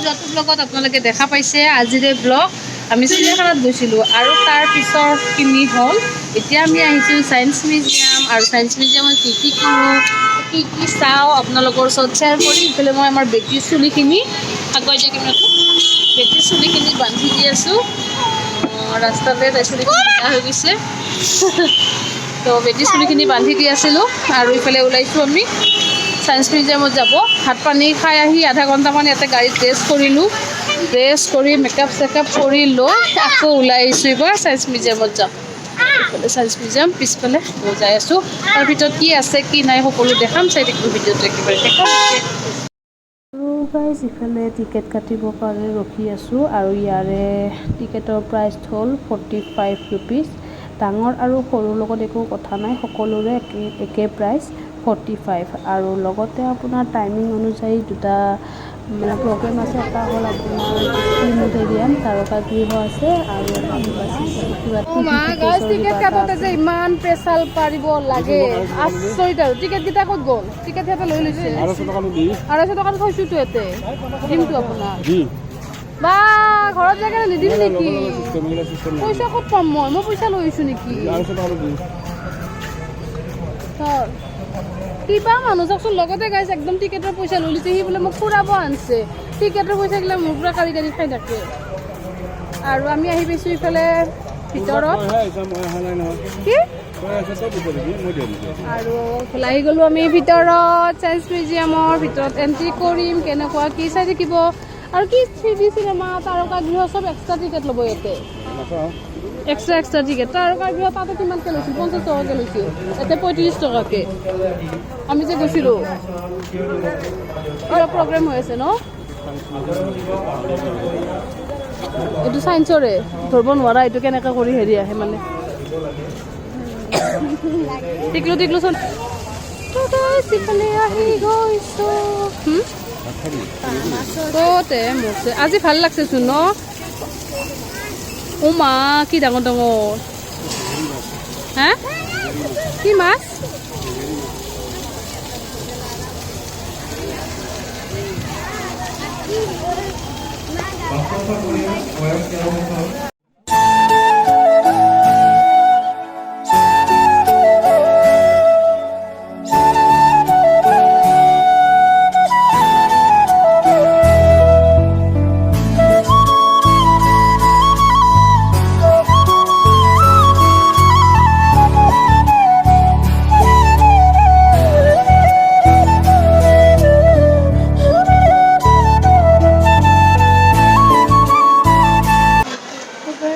যোৱাটো ব্লগত আপোনালোকে দেখা পাইছে আজিৰে ব্লগ আমি চিৰিয়াখানাত গৈছিলোঁ আৰু তাৰ পিছৰখিনি হ'ল এতিয়া আমি আহিছোঁ ছায়েন্স মিউজিয়াম আৰু ছায়েন্স মিউজিয়ামত কি কৰোঁ কি চাওঁ আপোনালোকৰ ওচৰত শ্বেয়াৰ কৰি ইফালে মই আমাৰ বেটীৰ চুলিখিনি আগুৱাই দিয়া কেমেৰাটো বেটীৰ চুলিখিনি বান্ধি দি আছোঁ ৰাস্তাতে তাই চুলিখিনি বেয়া হৈ গৈছে তো বেটীৰ চুলিখিনি বান্ধি দি আছিলোঁ আৰু ইফালে ওলাইছোঁ আমি ছায়েন্স মিউজিয়ামত যাব ভাত পানী খাই আহি আধা ঘণ্টামান ইয়াতে গাড়ীত ৰেষ্ট কৰি মেকআপ চেকআপ কৰি লৈ আকৌ ওলাই আহিছোঁ এইবাৰ ছায়েন্স মিউজিয়ামত যাম এইফালে ছায়েন্স মিউজিয়াম পিছফালে যাই আছোঁ তাৰ ভিতৰত কি আছে কি নাই সকলো দেখাম চাই থাকিব ভিডিঅ'টো একেবাৰে দেখাম আৰু গাইজ ইফালে টিকেট কাটিবৰ কাৰণে ৰখি আছোঁ আৰু ইয়াৰে টিকেটৰ প্ৰাইচ হ'ল 45 ৰুপিজ ডাঙৰ আৰু সৰুৰ লগত একো কথা নাই সকলোৰে একে প্ৰাইচ 45 আৰু লগতে আপোনাৰ টাইমিং অনুযায়ী দুটা মানে প্ৰগ্ৰেম আছে এটা হ'ল আপোনাৰ প্লেনেটেৰিয়াম তাৰকাগৃহ আছে আৰু টিকেট কাটোতে যে ইমান প্ৰেছাৰ পাৰিব লাগে আচৰিত আৰু টিকেটকেইটা ক'ত গ'ল টিকেট এটা লৈ লৈছে 250 টকা থৈছোঁতো ইয়াতে দিমতো আপোনাৰ বা ঘৰত জেগা নিদিম নেকি পইচা ক'ত পাম মই পইচা লৈ আহিছোঁ নেকি কিবা মানুহ চাওকচোন লগতে গাইছে একদম টিকেটৰ পইচা লৈ লৈছে সি বোলে মোক ফুৰাব আনিছে টিকেটৰ পইচা গিলা মোৰ পৰা কাঢ়ি খাই থাকে আৰু আমি আহি পাইছোঁ ইফালে ভিতৰত কি আৰু ইফালে আহি গ'লোঁ আমি ভিতৰত ছায়েন্স মিউজিয়ামৰ ভিতৰত এণ্ট্ৰি কৰিম কেনেকুৱা কি চাই থাকিব আৰু কি 3D চিনেমা তাৰকাগৃহ চব এক্সট্ৰা টিকেট ল'ব ইয়াতে এক্সট্ৰা টিকেট তাৰকাগৃহ তাতে কিমানকৈ লৈছিল 50 টকাকৈ লৈছিল ইয়াতে 35 টকাকৈ আমি যে গৈছিলোঁ কিবা প্ৰগ্ৰেম হৈ আছে ন এইটো ছায়েন্সৰে ধৰিব নোৱাৰা এইটো কেনেকৈ কৰি হেৰি আহে মানে টিকলো চোন সিফালে আহি গৈছোঁ ক'তে মৰছে আজি ভাল লাগছেচোন ন মা কি ডাঙৰ হা কি মাছ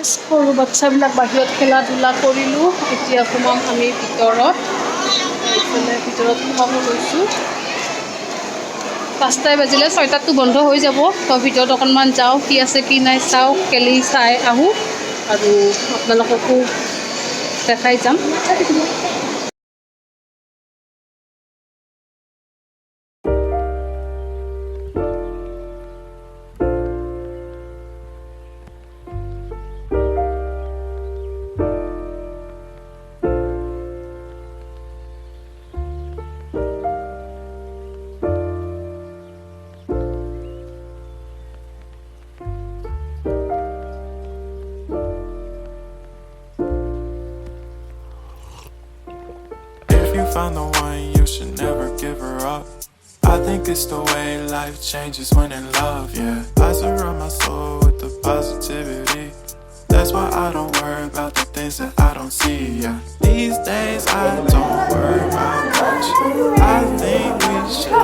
সৰু বাচ্চাবিলাক বাহিৰত খেলা ধূলা কৰিলোঁ এতিয়া সোমাম আমি ভিতৰত এইফালে ভিতৰত সোমাব লৈছোঁ 5টাই বাজিলে 6টাততো বন্ধ হৈ যাব তো ভিতৰত অকণমান যাওঁ কি আছে কি নাই চাওঁ খেলি চাই আহোঁ আৰু আপোনালোককো দেখাই যাম You found the one, you should never give her up. I think it's the way life changes when in love, yeah. I surround my soul with the positivity. That's why I don't worry about the things that I don't see, yeah. These days I don't worry about much. I think we should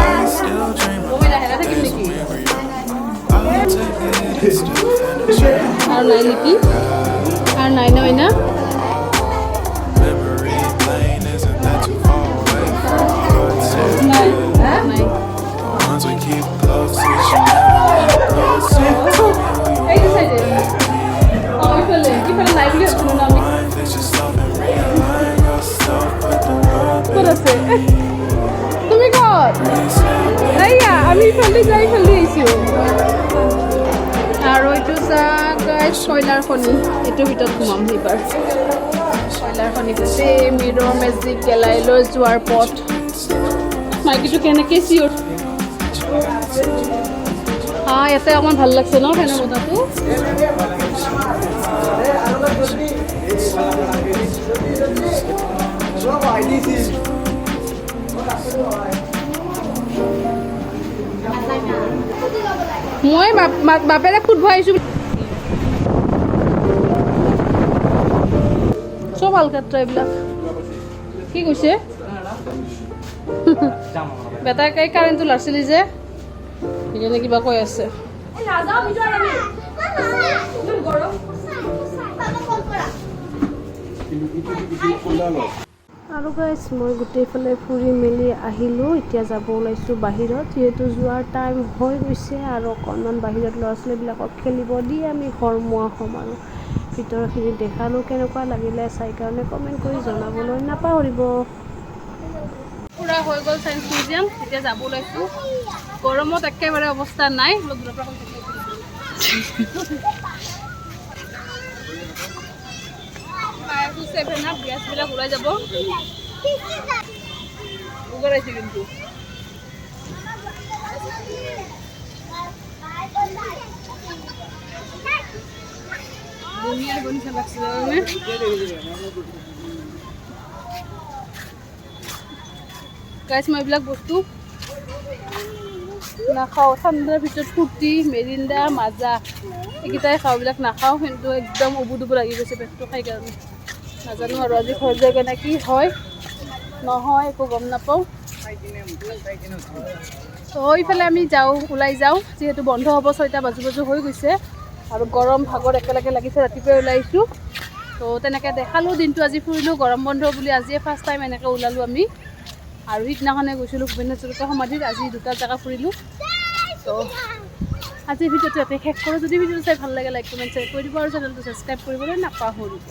I still dream of the days when we were young. I'll take it, it's still finishing. আর নাই না Once we keep close, we should never let go. Say to me who you are. Mind is just love and realign yourself with the world. তুমি কত এইয়া আমি ফেলি যাই ফেলি আহিছোঁ আৰু এইটো গাইজ কয়লাৰ খনি এইটোৰ ভিতৰত সোমাম এইবাৰ কয়লাৰ খনি গৈছে মিৰৰ মেজিক গেলাই লৈ যোৱাৰ পথ মাইকীটো কেনেকৈ চিঞৰ ইয়াতে অকণমান ভাল লাগছে ন ফেনৰ বতাহটো মই বাপেৰে ফুটব আহিছোঁ চব আলকাত্ৰা এইবিলাক কি কৈছে বেটাই কাই কাৰেণ্টটো লাৰিছিলি যে সেইকাৰণে কিবা কৈ আছে আৰু গাইছ মই গোটেইফালে ফুৰি মেলি আহিলোঁ এতিয়া যাব ওলাইছোঁ বাহিৰত যিহেতু যোৱাৰ টাইম হৈ গৈছে আৰু অকণমান বাহিৰত ল'ৰা ছোৱালীবিলাকক খেলিব দি আমি ঘৰমুৱা হ'ম আৰু ভিতৰখিনি দেখালোঁ কেনেকুৱা লাগিলে চাই কাৰণে কমেণ্ট কৰি জনাবলৈ নাপাহৰিব পুৰা হৈ গ'ল চায়েন্স মিউজিয়াম এতিয়া যাব ওলাইছোঁ গৰমত একেবাৰে অৱস্থা নাই গেছবিলাক ওলাই যাব উগৰাইছে কিন্তু দুনিয়াৰ বনিছে লাগছিল গাইছ মই এইবিলাক বস্তু নাখাওঁ ঠাণ্ডাৰ ভিতৰত ফূৰ্তি মেৰিণ্ডা মাজা এইকেইটাই খাওঁ এইবিলাক নাখাওঁ কিন্তু একদম উবুদুবু লাগি গৈছে পেটটো খাই কাৰণে নাজানো আৰু আজি ঘৰত যায় কেনে কি হয় নহয় একো গম নাপাওঁ তো এইফালে আমি ওলাই যাওঁ যিহেতু বন্ধ হ'ব 6টা বাজু হৈ গৈছে আৰু গৰম ভাগৰ একেলগে লাগিছে ৰাতিপুৱাই ওলাইছোঁ তো তেনেকৈ দেখালোঁ দিনটো আজি ফুৰিলোঁ গৰম বন্ধ বুলি আজিয়ে ফাৰ্ষ্ট টাইম এনেকৈ ওলালোঁ আমি আৰু সিদিনাখনে গৈছিলোঁ ভূপেন হাজৰিকা সমাধিত আজি 2টা জেগা ফুৰিলোঁ তো আজিৰ ভিডিঅ'টো ইয়াতে শেষ কৰোঁ যদি ভিডিঅ'টো চাই ভাল লাগে লাইক কমেণ্ট শ্বেয়াৰ কৰি দিব আৰু চেনেলটো ছাবস্ক্ৰাইব কৰিবলৈ নাপাহৰিব